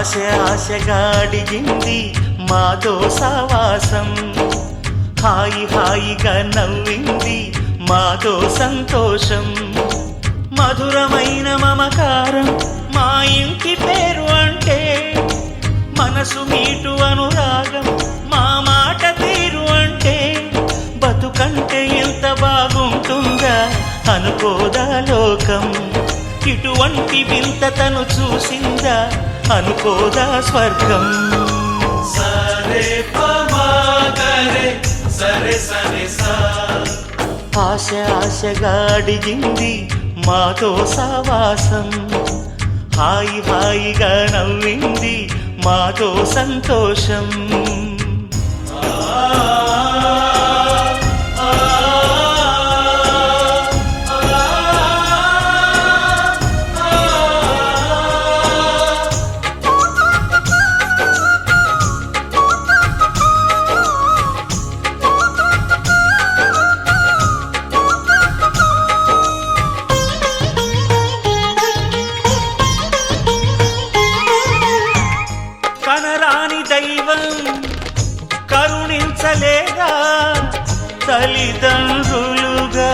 ఆశగా అడిగింది మాతో సావాసం, హాయిగా నవ్వింది మాతో సంతోషం, మధురమైన మమకారం మా ఇంటి పేరు అంటే, మనసు మీటు అనురాగం మా మాట తీరు అంటే, బతుకంటే ఎంత బాగుంటుందా అనుకోదా లోకం, ఇటువంటి వింత తను చూసిందా అనుకోదా స్వర్గం. సరే పమాగరే సరే సరే సా, ఆశగా అడిగింది మాతో సావాసం, హాయిగా నవ్వింది మాతో సంతోషం. కనరాని దైవం కరుణించలేదా, తల్లిదండ్రులుగా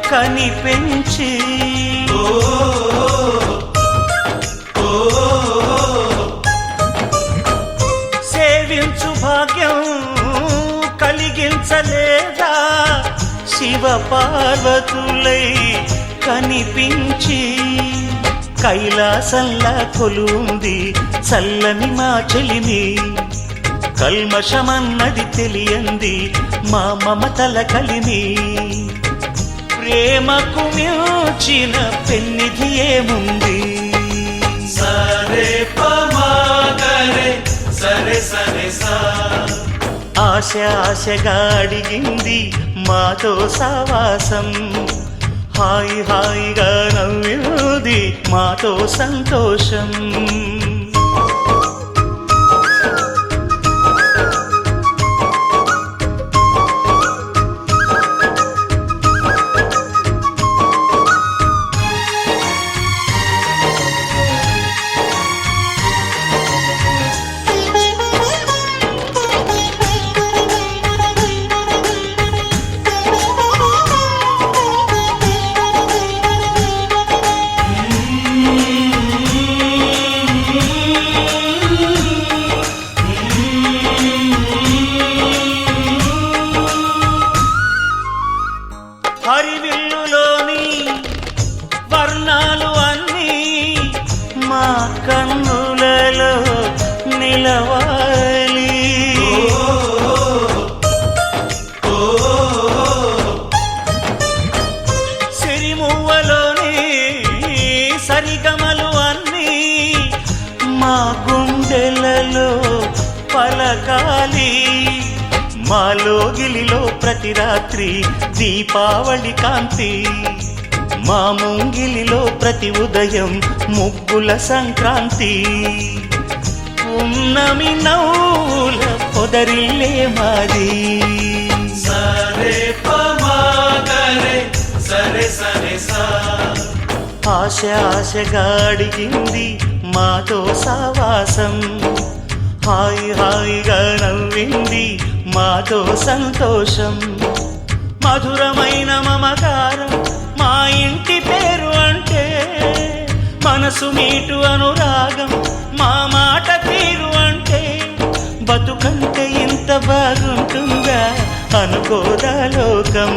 కనిపెంచి, సేవించు భాగ్యం కలిగించలేదా, శివ పార్వతులై కనిపించి, కైలాసంలా కొలుంది చల్లని మా చెలిమి, కల్మషమన్నది తెలియంది మా మమతల కలిమి, ప్రేమకు మించిన పెన్నిధి ఏముంది. సరే పమాగరే సరే సరే సా, ఆశగా అడిగింది మాతో సావాసం, హాయిగా నవ్వింది మాతో సంతోషం. హరివిల్లులోని వర్ణాలు అన్నీ మా కన్నులలో నిలవాలి, సిరిమువ్వలోని సరిగమలు అన్నీ మా గుండెలలో పలకాలి, మాలోగిలిలో ప్రతి రాత్రి దీపావళి కాంతి, మా ముంగిలిలో ప్రతి ఉదయం ముగ్గుల సంక్రాంతి, ఉన్నమి నవ్వుల పొదరిల్లే మాది. సరే పమాగరే సరే సరే సా, ఆశగా అడిగింది మాతో సావాసం, హాయిగా నవ్వింది మాతో సంతోషం, మధురమైన మమకారం మా ఇంటి పేరు అంటే, మనసు మీటు అనురాగం మా మాట తీరు అంటే, బతుకంటే ఇంత బాగుంటుందా అనుకోదా లోకం,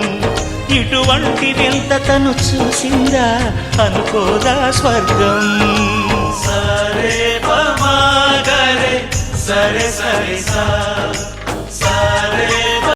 ఇటువంటి వింత తను చూసిందా అనుకోదా స్వర్గం. సరే పమాగరే సరే సరే సా, సరే